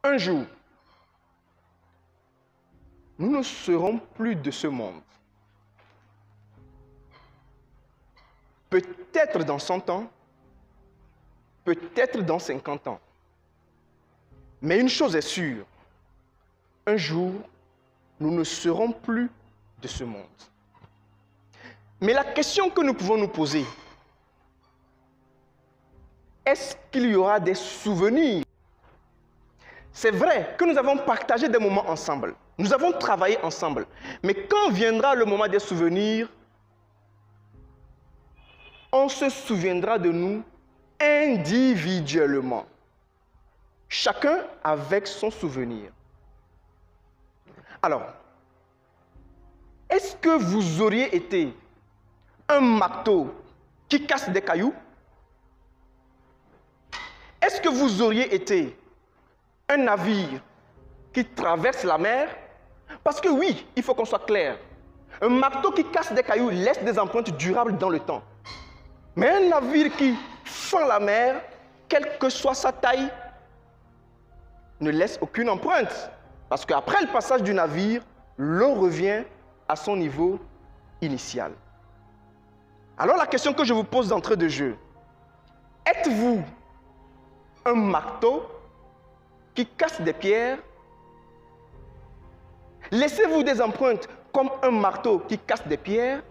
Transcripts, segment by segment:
Un jour, nous ne serons plus de ce monde. Peut-être dans 100 ans, peut-être dans 50 ans. Mais une chose est sûre, un jour, nous ne serons plus de ce monde. Mais la question que nous pouvons nous poser, est-ce qu'il y aura des souvenirs? C'est vrai que nous avons partagé des moments ensemble, nous avons travaillé ensemble, mais quand viendra le moment des souvenirs, on se souviendra de nous individuellement, chacun avec son souvenir. Alors, est-ce que vous auriez été un marteau qui casse des cailloux? Est-ce que vous auriez été un navire qui traverse la mer? Parce que oui, il faut qu'on soit clair. Un marteau qui casse des cailloux laisse des empreintes durables dans le temps. Mais un navire qui fend la mer, quelle que soit sa taille, ne laisse aucune empreinte. Parce qu'après le passage du navire, l'eau revient à son niveau initial. Alors la question que je vous pose d'entrée de jeu, êtes-vous un marteau qui casse des pierres? Laissez-vous des empreintes comme un marteau qui casse des pierres?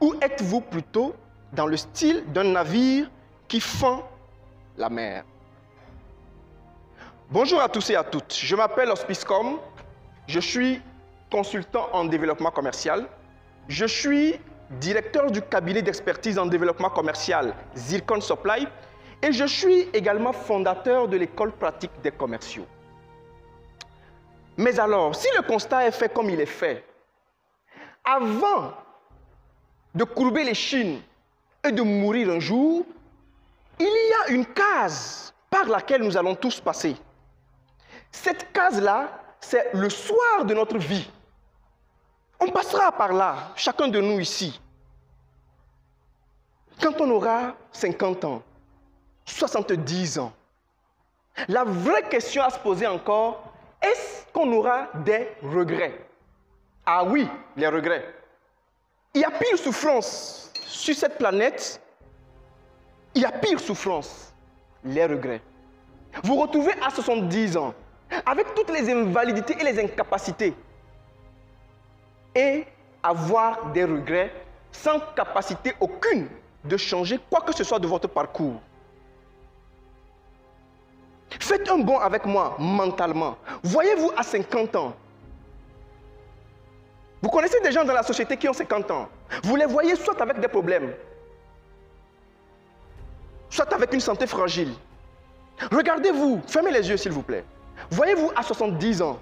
Ou êtes-vous plutôt dans le style d'un navire qui fend la mer? Bonjour à tous et à toutes, je m'appelle Hospicecom, je suis consultant en développement commercial, je suis directeur du cabinet d'expertise en développement commercial Zircon Supply et je suis également fondateur de l'école pratique des commerciaux. Mais alors, si le constat est fait comme il est fait, avant de courber les chines et de mourir un jour, il y a une case par laquelle nous allons tous passer. Cette case-là, c'est le soir de notre vie. On passera par là, chacun de nous ici. Quand on aura 50 ans, 70 ans, la vraie question à se poser encore, est-ce qu'on aura des regrets? Ah oui, les regrets. Il y a pire souffrance sur cette planète, il y a pire souffrance, les regrets. Vous retrouvez à 70 ans, avec toutes les invalidités et les incapacités, et avoir des regrets sans capacité aucune de changer quoi que ce soit de votre parcours. Faites un bond avec moi mentalement. Voyez-vous à 50 ans. Vous connaissez des gens dans la société qui ont 50 ans. Vous les voyez soit avec des problèmes, soit avec une santé fragile. Regardez-vous, fermez les yeux s'il vous plaît. Voyez-vous à 70 ans.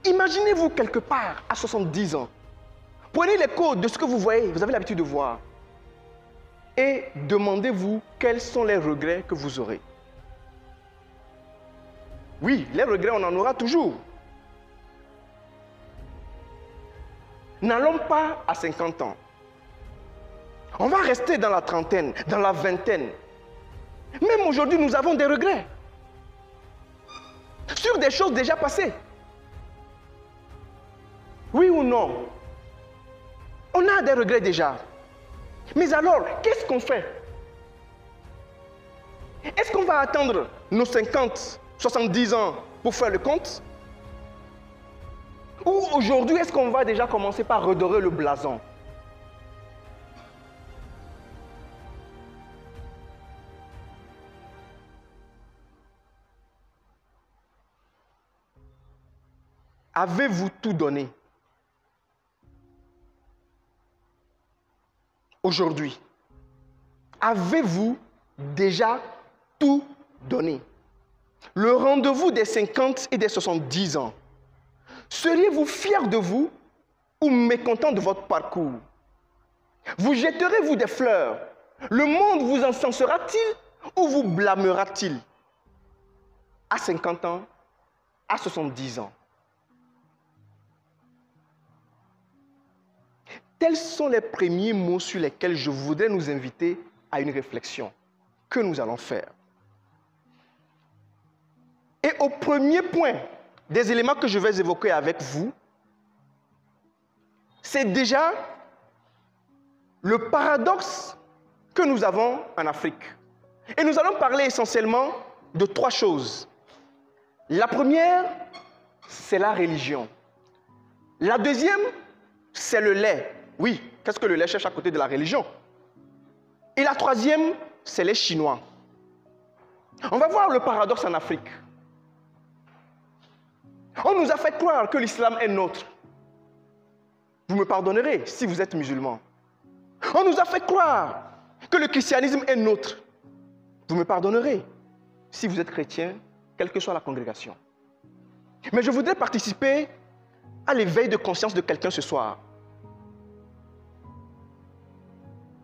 Imaginez-vous quelque part à 70 ans. Prenez les codes de ce que vous voyez, vous avez l'habitude de voir. Et demandez-vous quels sont les regrets que vous aurez. Oui, les regrets, on en aura toujours. N'allons pas à 50 ans. On va rester dans la trentaine, dans la vingtaine. Même aujourd'hui, nous avons des regrets. Sur des choses déjà passées. Oui ou non? On a des regrets déjà. Mais alors, qu'est-ce qu'on fait? Est-ce qu'on va attendre nos 50, 70 ans pour faire le compte? Ou aujourd'hui, est-ce qu'on va déjà commencer par redorer le blason? Avez-vous tout donné? Aujourd'hui, avez-vous déjà tout donné? Le rendez-vous des 50 et des 70 ans, seriez-vous fier de vous ou mécontent de votre parcours? Vous jetterez-vous des fleurs? Le monde vous encensera-t-il ou vous blâmera-t-il? À 50 ans, à 70 ans. Tels sont les premiers mots sur lesquels je voudrais nous inviter à une réflexion que nous allons faire. Et au premier point des éléments que je vais évoquer avec vous, c'est déjà le paradoxe que nous avons en Afrique. Et nous allons parler essentiellement de 3 choses. La première, c'est la religion. La deuxième, c'est le lait. Oui, qu'est-ce que le lait cherche à côté de la religion? Et la troisième, c'est les Chinois. On va voir le paradoxe en Afrique. On nous a fait croire que l'islam est nôtre. Vous me pardonnerez si vous êtes musulman. On nous a fait croire que le christianisme est nôtre. Vous me pardonnerez si vous êtes chrétien, quelle que soit la congrégation. Mais je voudrais participer à l'éveil de conscience de quelqu'un ce soir.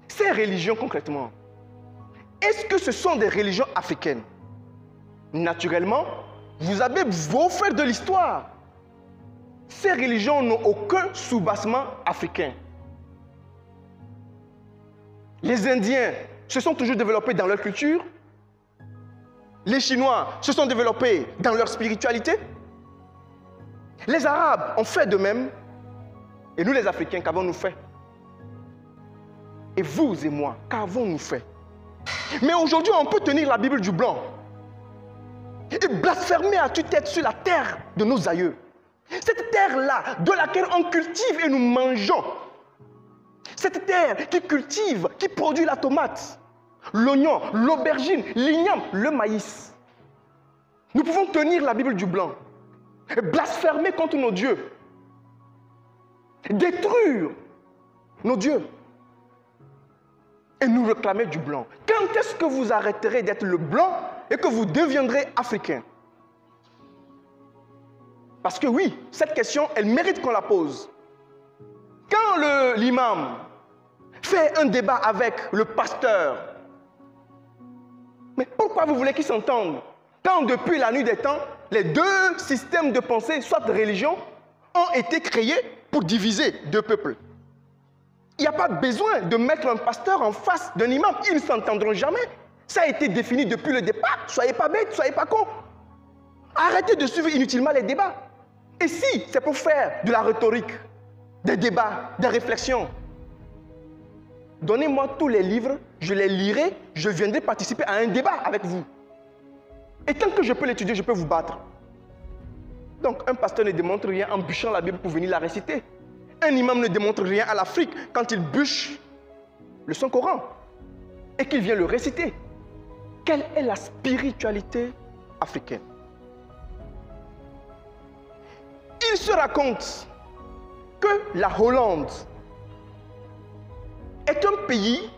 Ces religions concrètement, est-ce que ce sont des religions africaines? Naturellement, vous avez vos faits de l'histoire. Ces religions n'ont aucun soubassement africain. Les Indiens se sont toujours développés dans leur culture. Les Chinois se sont développés dans leur spiritualité. Les Arabes ont fait de même. Et nous les Africains, qu'avons-nous fait? Et vous et moi, qu'avons-nous fait? Mais aujourd'hui, on peut tenir la Bible du blanc et blasphémer à tue-tête sur la terre de nos aïeux. Cette terre-là, de laquelle on cultive et nous mangeons. Cette terre qui cultive, qui produit la tomate, l'oignon, l'aubergine, l'igname, le maïs. Nous pouvons tenir la Bible du blanc et blasphémer contre nos dieux. Détruire nos dieux. Et nous réclamer du blanc. Quand est-ce que vous arrêterez d'être le blanc et que vous deviendrez africain? Parce que oui, cette question, elle mérite qu'on la pose. Quand l'imam fait un débat avec le pasteur, mais pourquoi vous voulez qu'ils s'entendent? Quand depuis la nuit des temps, les 2 systèmes de pensée, soit de religion, ont été créés pour diviser 2 peuples. Il n'y a pas besoin de mettre un pasteur en face d'un imam. Ils ne s'entendront jamais. Ça a été défini depuis le départ. Soyez pas bêtes, soyez pas cons. Arrêtez de suivre inutilement les débats. Et si c'est pour faire de la rhétorique, des débats, des réflexions, donnez-moi tous les livres, je les lirai, je viendrai participer à un débat avec vous. Et tant que je peux l'étudier, je peux vous battre. Donc un pasteur ne démontre rien en bûchant la Bible pour venir la réciter. Un imam ne démontre rien à l'Afrique quand il bûche le Saint-Coran et qu'il vient le réciter. Quelle est la spiritualité africaine? Il se raconte que la Hollande est un pays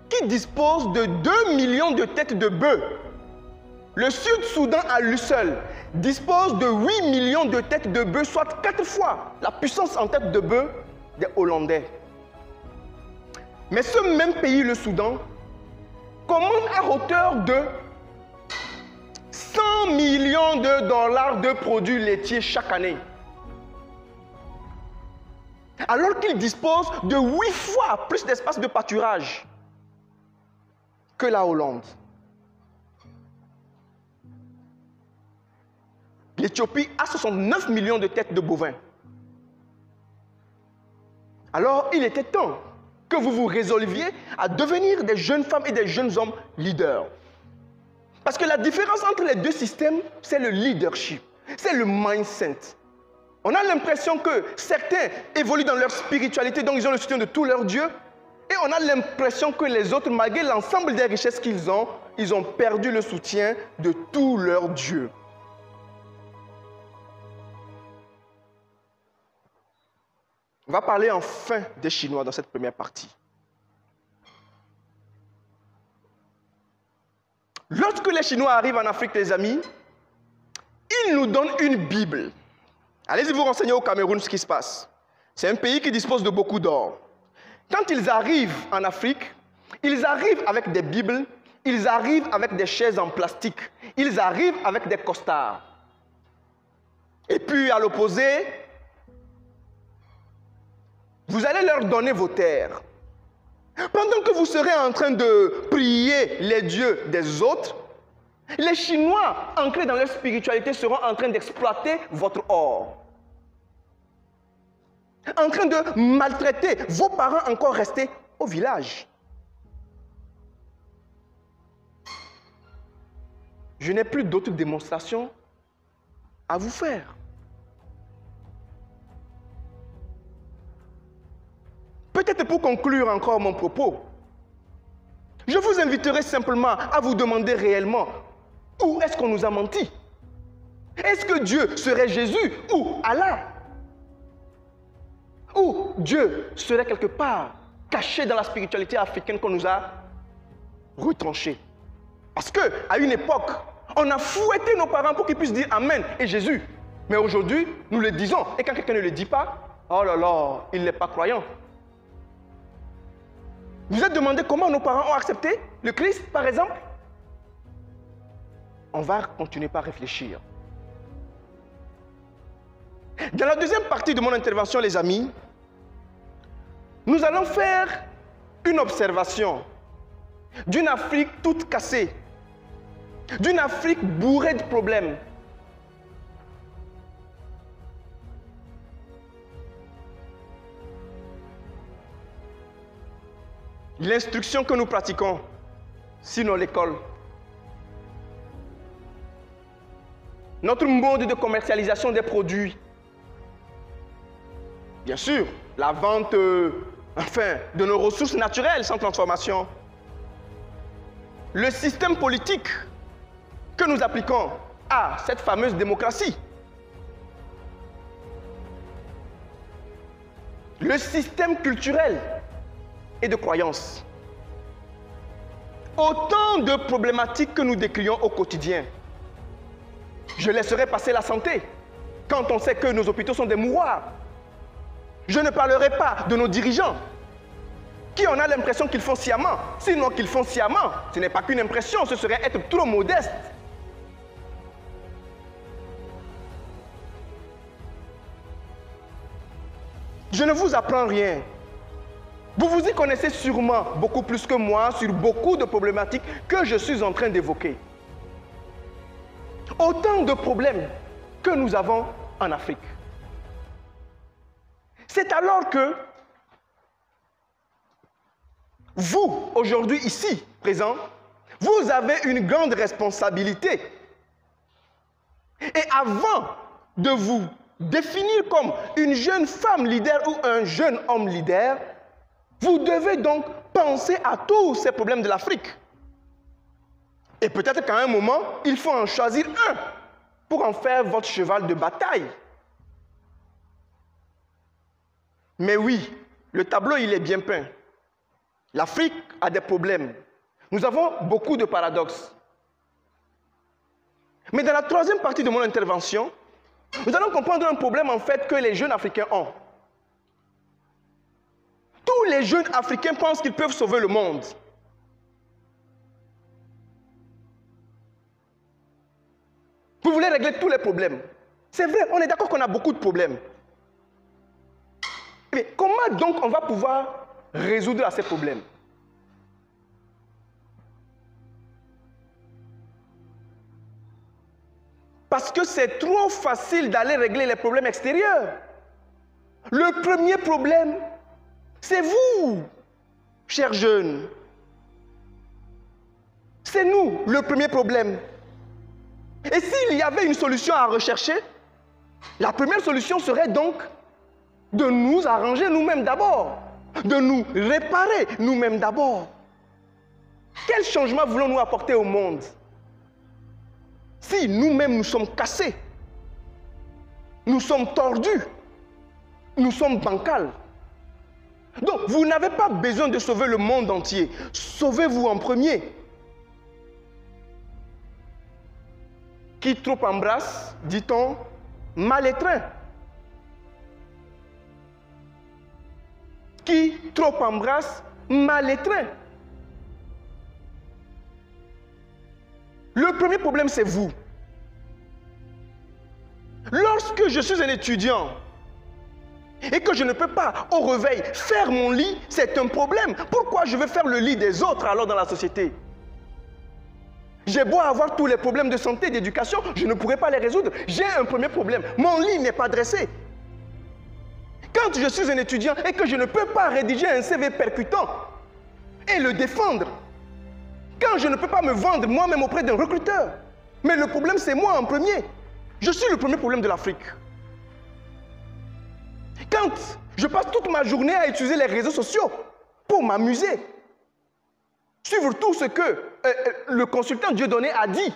qui dispose de 2 millions de têtes de bœufs. Le Sud-Soudan à lui seul dispose de 8 millions de têtes de bœufs, soit 4 fois la puissance en tête de bœuf des Hollandais. Mais ce même pays, le Soudan, commande à hauteur de 100 millions de dollars de produits laitiers chaque année. Alors qu'il dispose de 8 fois plus d'espace de pâturage que la Hollande. L'Éthiopie a 69 millions de têtes de bovins. Alors, il était temps que vous vous résolviez à devenir des jeunes femmes et des jeunes hommes leaders. Parce que la différence entre les 2 systèmes, c'est le leadership, c'est le mindset. On a l'impression que certains évoluent dans leur spiritualité, donc ils ont le soutien de tous leurs dieux. Et on a l'impression que les autres, malgré l'ensemble des richesses qu'ils ont, ils ont perdu le soutien de tous leurs dieux. On va parler enfin des Chinois dans cette première partie. Lorsque les Chinois arrivent en Afrique, les amis, ils nous donnent une Bible. Allez-y vous renseigner au Cameroun ce qui se passe. C'est un pays qui dispose de beaucoup d'or. Quand ils arrivent en Afrique, ils arrivent avec des Bibles, ils arrivent avec des chaises en plastique, ils arrivent avec des costards. Et puis à l'opposé, vous allez leur donner vos terres. Pendant que vous serez en train de prier les dieux des autres, Les Chinois, ancrés dans leur spiritualité, seront en train d'exploiter votre or. En train de maltraiter vos parents encore restés au village. Je n'ai plus d'autres démonstrations à vous faire. Peut-être pour conclure encore mon propos, je vous inviterai simplement à vous demander réellement où est-ce qu'on nous a menti? Est-ce que Dieu serait Jésus ou Allah? Ou Dieu serait quelque part caché dans la spiritualité africaine qu'on nous a retranchée? Parce qu'à une époque, on a fouetté nos parents pour qu'ils puissent dire Amen et Jésus. Mais aujourd'hui, nous le disons. Et quand quelqu'un ne le dit pas, oh là là, il n'est pas croyant. Vous êtes demandé comment nos parents ont accepté le Christ, par exemple? On va continuer par réfléchir. Dans la deuxième partie de mon intervention, les amis, nous allons faire une observation d'une Afrique toute cassée, d'une Afrique bourrée de problèmes. L'instruction que nous pratiquons, sinon l'école. Notre mode de commercialisation des produits. Bien sûr, la vente de nos ressources naturelles sans transformation. Le système politique que nous appliquons à cette fameuse démocratie. Le système culturel et de croyances. Autant de problématiques que nous décrions au quotidien. Je laisserai passer la santé, quand on sait que nos hôpitaux sont des mouroirs. Je ne parlerai pas de nos dirigeants, qui on a l'impression qu'ils font sciemment. Sinon qu'ils font sciemment, ce n'est pas qu'une impression, ce serait être trop modeste. Je ne vous apprends rien. Vous vous y connaissez sûrement beaucoup plus que moi sur beaucoup de problématiques que je suis en train d'évoquer. Autant de problèmes que nous avons en Afrique. C'est alors que vous, aujourd'hui, ici, présents, vous avez une grande responsabilité. Et avant de vous définir comme une jeune femme leader ou un jeune homme leader, vous devez donc penser à tous ces problèmes de l'Afrique. Et peut-être qu'à un moment, il faut en choisir un pour en faire votre cheval de bataille. Mais oui, le tableau, il est bien peint. L'Afrique a des problèmes. Nous avons beaucoup de paradoxes. Mais dans la troisième partie de mon intervention, nous allons comprendre un problème en fait que les jeunes Africains ont. Tous les jeunes Africains pensent qu'ils peuvent sauver le monde. Vous voulez régler tous les problèmes. C'est vrai, on est d'accord qu'on a beaucoup de problèmes. Mais comment donc on va pouvoir résoudre ces problèmes? Parce que c'est trop facile d'aller régler les problèmes extérieurs. Le premier problème, c'est vous, chers jeunes. C'est nous, le premier problème. Et s'il y avait une solution à rechercher, la première solution serait donc de nous arranger nous-mêmes d'abord, de nous réparer nous-mêmes d'abord. Quel changement voulons-nous apporter au monde si nous-mêmes nous sommes cassés, nous sommes tordus, nous sommes bancals? Donc, vous n'avez pas besoin de sauver le monde entier. Sauvez-vous en premier. Qui trop embrasse, dit-on, mal étreint. Qui trop embrasse, mal étreint. Le premier problème, c'est vous. Lorsque je suis un étudiant et que je ne peux pas, au réveil, faire mon lit, c'est un problème. Pourquoi je vais faire le lit des autres alors dans la société? J'ai beau avoir tous les problèmes de santé, d'éducation, je ne pourrai pas les résoudre. J'ai un premier problème. Mon lit n'est pas dressé. Quand je suis un étudiant et que je ne peux pas rédiger un CV percutant et le défendre, quand je ne peux pas me vendre moi-même auprès d'un recruteur, mais le problème c'est moi en premier. Je suis le premier problème de l'Afrique. Quand je passe toute ma journée à utiliser les réseaux sociaux pour m'amuser, suivre tout ce que le consultant Dieudonné a dit.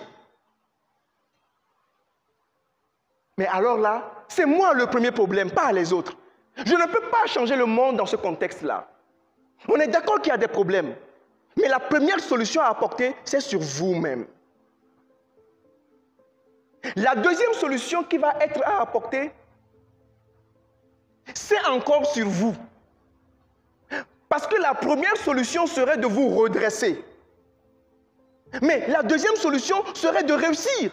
Mais alors là, c'est moi le premier problème, pas les autres. Je ne peux pas changer le monde dans ce contexte-là. On est d'accord qu'il y a des problèmes. Mais la première solution à apporter, c'est sur vous-même. La deuxième solution qui va être à apporter, c'est encore sur vous. Parce que la première solution serait de vous redresser. Mais la deuxième solution serait de réussir.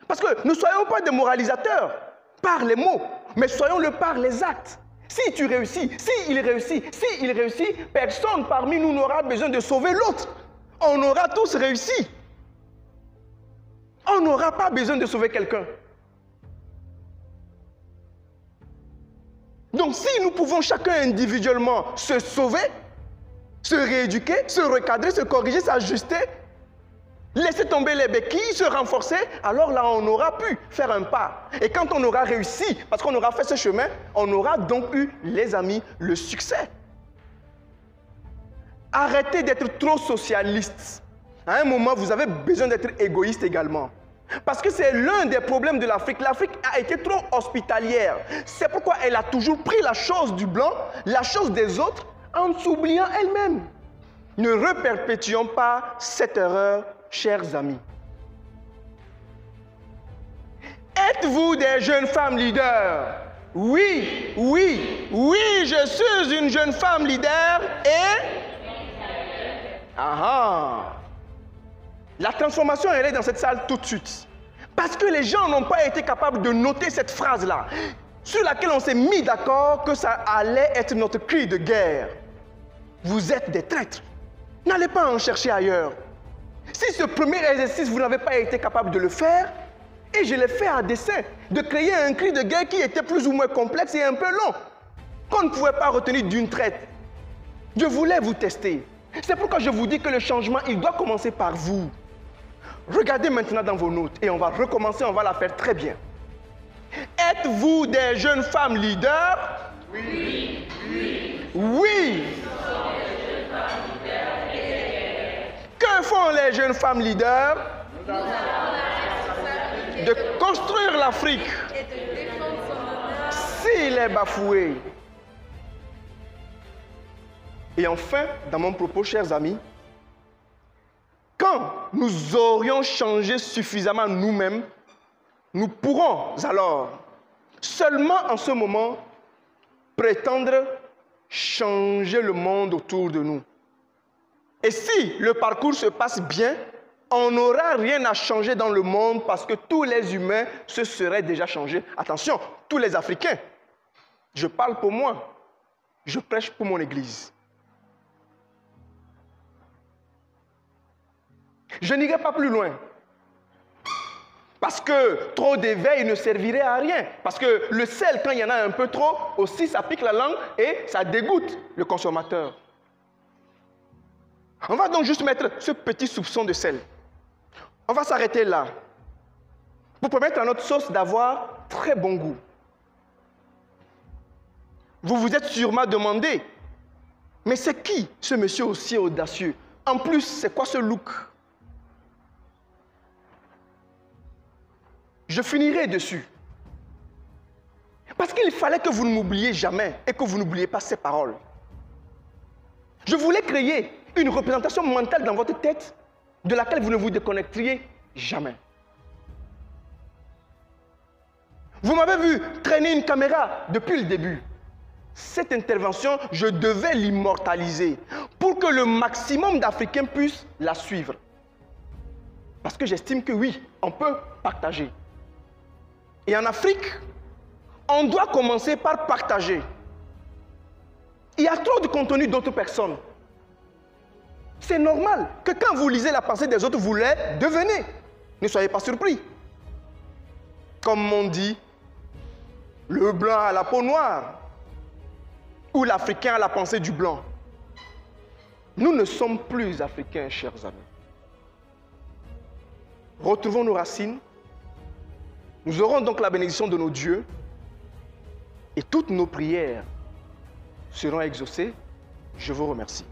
Parce que ne soyons pas des moralisateurs par les mots, mais soyons-le par les actes. Si tu réussis, s'il réussit, personne parmi nous n'aura besoin de sauver l'autre. On aura tous réussi. On n'aura pas besoin de sauver quelqu'un. Donc si nous pouvons chacun individuellement se sauver, se rééduquer, se recadrer, se corriger, s'ajuster, laisser tomber les béquilles, se renforcer, alors là on aura pu faire un pas. Et quand on aura réussi, parce qu'on aura fait ce chemin, on aura donc eu, les amis, le succès. Arrêtez d'être trop socialiste. À un moment, vous avez besoin d'être égoïste également. Parce que c'est l'un des problèmes de l'Afrique. L'Afrique a été trop hospitalière. C'est pourquoi elle a toujours pris la chose du blanc, la chose des autres, en s'oubliant elle-même. Ne reperpétuons pas cette erreur, chers amis. Êtes-vous des jeunes femmes leaders? Oui, oui, oui, je suis une jeune femme leader et... La transformation, elle est dans cette salle tout de suite. Parce que les gens n'ont pas été capables de noter cette phrase-là, sur laquelle on s'est mis d'accord que ça allait être notre cri de guerre. Vous êtes des traîtres. N'allez pas en chercher ailleurs. Si ce premier exercice, vous n'avez pas été capable de le faire, et je l'ai fait à dessein, de créer un cri de guerre qui était plus ou moins complexe et un peu long, qu'on ne pouvait pas retenir d'une traite. Je voulais vous tester. C'est pourquoi je vous dis que le changement, il doit commencer par vous. Regardez maintenant dans vos notes et on va recommencer, on va la faire très bien. Êtes-vous des jeunes femmes leaders? Oui, oui. Oui. Que font les jeunes femmes leaders? De construire l'Afrique. S'il est bafoué. Et enfin, dans mon propos, chers amis, quand nous aurions changé suffisamment nous-mêmes, nous pourrons alors, seulement en ce moment, prétendre changer le monde autour de nous. Et si le parcours se passe bien, on n'aura rien à changer dans le monde parce que tous les humains se seraient déjà changés. Attention, tous les Africains. Je parle pour moi. Je prêche pour mon Église. Je n'irai pas plus loin. Parce que trop d'éveil ne servirait à rien. Parce que le sel, quand il y en a un peu trop, aussi ça pique la langue et ça dégoûte le consommateur. On va donc juste mettre ce petit soupçon de sel. On va s'arrêter là. Pour permettre à notre sauce d'avoir très bon goût. Vous vous êtes sûrement demandé, mais c'est qui ce monsieur aussi audacieux? En plus, c'est quoi ce look? Je finirai dessus. Parce qu'il fallait que vous ne m'oubliez jamais et que vous n'oubliez pas ces paroles. Je voulais créer une représentation mentale dans votre tête de laquelle vous ne vous déconnecteriez jamais. Vous m'avez vu traîner une caméra depuis le début. Cette intervention, je devais l'immortaliser pour que le maximum d'Africains puissent la suivre. Parce que j'estime que oui, on peut partager. Et en Afrique, on doit commencer par partager. Il y a trop de contenu d'autres personnes. C'est normal que quand vous lisez la pensée des autres, vous les devenez. Ne soyez pas surpris. Comme on dit, le blanc a la peau noire ou l'Africain a la pensée du blanc. Nous ne sommes plus africains, chers amis. Retrouvons nos racines. Nous aurons donc la bénédiction de nos dieux et toutes nos prières seront exaucées. Je vous remercie.